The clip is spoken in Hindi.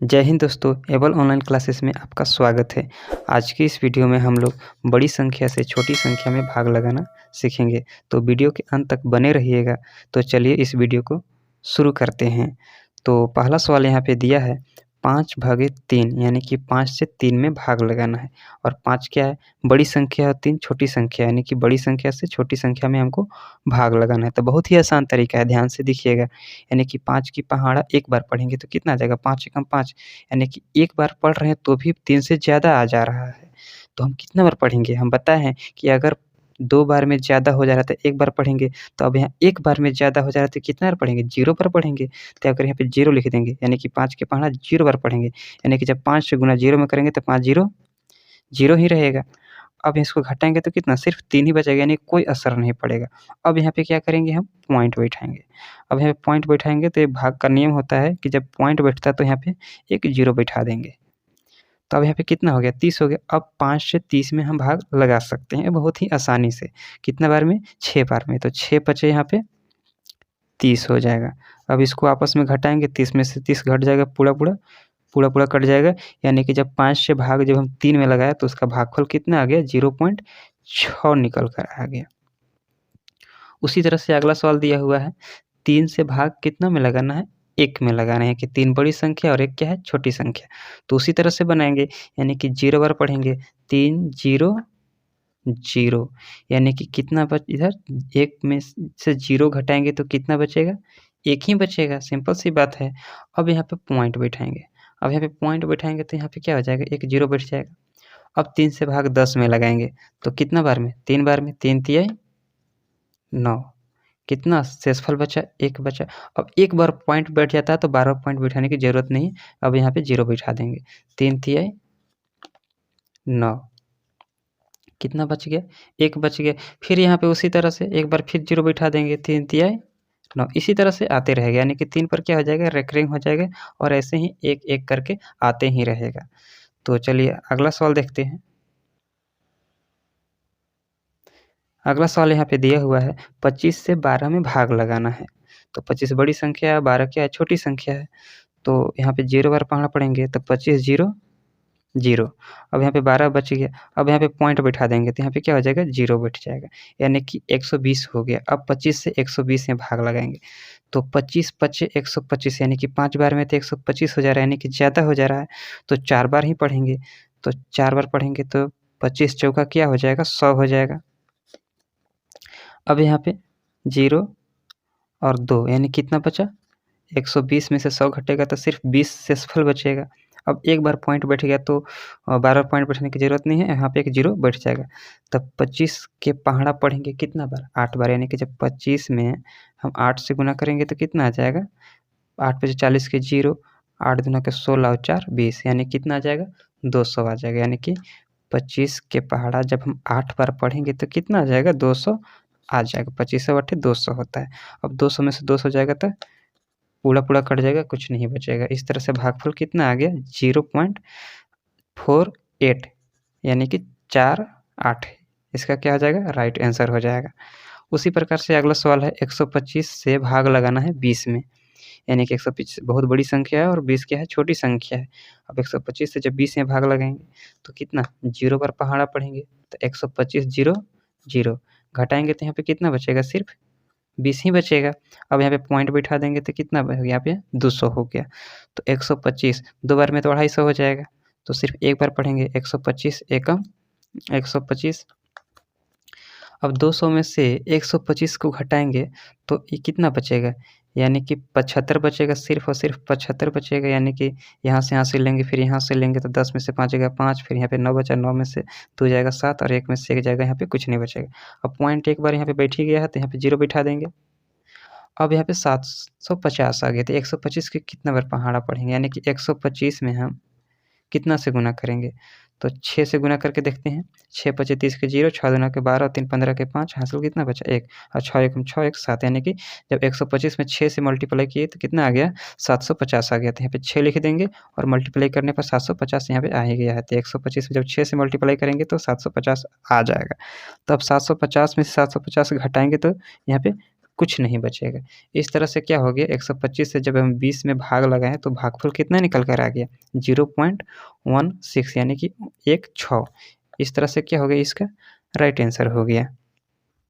जय हिंद दोस्तों, एबल ऑनलाइन क्लासेस में आपका स्वागत है। आज की इस वीडियो में हम लोग बड़ी संख्या से छोटी संख्या में भाग लगाना सीखेंगे, तो वीडियो के अंत तक बने रहिएगा। तो चलिए इस वीडियो को शुरू करते हैं। तो पहला सवाल यहाँ पे दिया है 5/3 यानी कि 5 से 3 में भाग लगाना है। और 5 क्या है? बड़ी संख्या और 3 छोटी संख्या यानी कि बड़ी संख्या से छोटी संख्या में हमको भाग लगाना है। तो बहुत ही आसान तरीका है, ध्यान से देखिएगा। यानी कि 5 की पहाड़ा एक बार पढ़ेंगे तो कितना आ जाएगा? 5 एकम 5 यानी कि एक बार पढ़ रहे हैं तो भी 3 से ज़्यादा आ जा रहा है। तो हम कितना बार पढ़ेंगे? हम बताए हैं कि अगर 2 बार में ज़्यादा हो जा रहा है तो 1 बार पढ़ेंगे। तो अब यहाँ 1 बार में ज़्यादा हो जा रहा है तो कितना बार पढ़ेंगे? 0 बार पढ़ेंगे। तो अगर यहाँ पे 0 लिख देंगे यानी कि 5 की पहाड़ा 0 बार पढ़ेंगे। यानी कि जब 5 से गुना 0 में करेंगे तो 5 0 0 ही रहेगा। अब इसको घटाएँगे तो कितना? सिर्फ़ 3 ही बचेगा, यानी कोई असर नहीं पड़ेगा। अब यहाँ पे क्या करेंगे हम? पॉइंट बैठाएँगे। अब यहाँ पे पॉइंट बैठाएँगे तो ये भाग का नियम होता है कि जब पॉइंट बैठता है तो यहाँ पे एक 0 बैठा देंगे। तो अब यहाँ पे कितना हो गया? 30 हो गया। अब 5 से 30 में हम भाग लगा सकते हैं बहुत ही आसानी से। कितना बार में? 6 बार में। तो 6 बचे यहाँ पे 30 हो जाएगा। अब इसको आपस में घटाएँगे, 30 में से 30 घट जाएगा पूरा-पूरा, पूरा-पूरा कट जाएगा। यानी कि जब 5 से भाग जब हम 3 में लगाए तो उसका भागफल कितना आ गया? 0.6 निकल कर आ गया। उसी तरह से अगला सवाल दिया हुआ है, 3 से भाग कितना में लगाना है? 1 में लगाना है कि 3 बड़ी संख्या और 1 क्या है? छोटी संख्या। तो उसी तरह से बनाएँगे, यानी कि 0 बार पढ़ेंगे, 3 0 0 यानी कि कितना बच इधर 1 में से 0 घटाएँगे तो कितना बचेगा? 1 ही बचेगा, सिंपल सी बात है। अब यहाँ पे पॉइंट बैठाएँगे। अब यहाँ पे पॉइंट बैठाएँगे तो यहाँ पे क्या हो जाएगा? एक 0 बैठ जाएगा। अब 3 से भाग 10 में लगाएँगे, तो कितना बार में? 3 बार में, 3 तियाई 9 कितना शेषफल बचा? 1 बचा। अब एक बार पॉइंट बैठ जाता है तो बार-बार पॉइंट बैठाने की ज़रूरत नहीं। अब यहाँ पे 0 बैठा देंगे। 3 तियाई 9 कितना बच गया? 1 बच गया। फिर यहाँ पे उसी तरह से एक बार फिर 0 बैठा देंगे, 3 तियाई 9 इसी तरह से आते रहेगा, यानी कि 3 पर क्या हो जाएगा? रेकरिंग हो जाएगा और ऐसे ही एक-एक करके आते ही रहेगा। तो चलिए अगला सवाल देखते हैं। अगला सवाल यहाँ पे दिया हुआ है 25 से 12 में भाग लगाना है। तो 25 बड़ी संख्या है, 12 क्या है? छोटी संख्या है। तो यहाँ पे 0 बार पढ़ना पड़ेंगे, तो 25 0 0 अब यहाँ पे 12 बच गया। अब यहाँ पे पॉइंट बैठा देंगे तो यहाँ पे क्या हो जाएगा? 0 बैठ जाएगा, यानी कि 120 हो गया। अब 25 से 120 में भाग लगाएँगे, तो 25 पचे 125 यानी कि 5 बार में तो 125 हो जा रहा है, यानी कि ज़्यादा हो जा रहा है। तो 4 बार ही पढ़ेंगे, तो 4 बार पढ़ेंगे तो 25 चौका क्या हो जाएगा? 100 हो जाएगा। अब यहाँ पे 0 और 2 यानी कितना बचा? 120 में से 100 घटेगा तो सिर्फ 20 शेषफल बचेगा। अब एक बार पॉइंट बैठ गया तो बार-बार पॉइंट बैठाने की ज़रूरत नहीं है, यहाँ पे एक 0 बैठ जाएगा। तब 25 के पहाड़ा पढ़ेंगे कितना बार? 8 बार, यानी कि जब 25 में हम 8 से गुना करेंगे तो कितना आ जाएगा? 8 पचे 40 के 0, 8 दूना के 16 और 4 20 यानी कितना आ जाएगा? 200 आ जाएगा, यानी कि 25 के पहाड़ा जब हम 8 बार पढ़ेंगे तो कितना आ जाएगा? 200 आ जाएगा। 25 बटे 200 होता है। अब 200 में से 200 जाएगा तो पूरा-पूरा कट जाएगा, कुछ नहीं बचेगा। इस तरह से भागफल कितना आ गया? 0.48 यानी कि 4 8 इसका क्या हो जाएगा? राइट आंसर हो जाएगा। उसी प्रकार से अगला सवाल है 125 से भाग लगाना है 20 में, यानी कि 125 बहुत बड़ी संख्या है और 20 क्या है? छोटी संख्या है। अब 125 से जब 20 में भाग लगाएँगे तो कितना? 0 बार पहाड़ा पढ़ेंगे, तो 125 0 0 घटाएँगे तो यहाँ पे कितना बचेगा? सिर्फ 20 ही बचेगा। अब यहाँ पे पॉइंट बैठा देंगे तो कितना ब यहाँ पे 200 हो गया। तो 125 2 बार में तो 250 हो जाएगा। तो सिर्फ एक बार पढ़ेंगे 125 एकम 125। अब 200 में से 125 को घटाएँगे तो ये कितना बचेगा? यानी कि 75 बचेगा, सिर्फ़ और सिर्फ 75 बचेगा, यानी कि यहाँ से लेंगे, फिर यहाँ से लेंगे तो 10 में से 5 जाएगा 5, फिर यहाँ पे 9 बचा, 9 में से 2 जाएगा 7 और 1 में से 1 जाएगा, यहाँ पे कुछ नहीं बचेगा। अब पॉइंट एक बार यहाँ पे बैठ ही गया है तो यहाँ पे 0 बैठा देंगे। अब यहाँ पे 750 आ गया, तो 125 के कितना बार पहाड़ा पढ़ेंगे, यानी कि 125 में हम कितना से गुना करेंगे? तो 6 से गुना करके देखते हैं। 6 पचे 30 के 0, 6 दूना के 12 और 3 15 के 5, हासिल कितना बचा? 1 और 6 एकम 6, 1 7 यानी कि जब 125 में 6 से मल्टीप्लाई किए तो कितना आ गया? 750 आ गया। तो यहाँ पे 6 लिख देंगे और मल्टीप्लाई करने पर 750 यहाँ पे आ ही गया है। तो 125 में जब 6 से मल्टीप्लाई करेंगे तो 750 आ जाएगा। तो अब 750 में से 750 घटाएँगे तो यहाँ पे कुछ नहीं बचेगा। इस तरह से क्या हो गया 125 से जब हम 20 में भाग लगाएँ तो भागफल कितना निकल कर आ गया 0.16 यानी कि 1 6। इस तरह से क्या हो गया इसका राइट आंसर हो गया।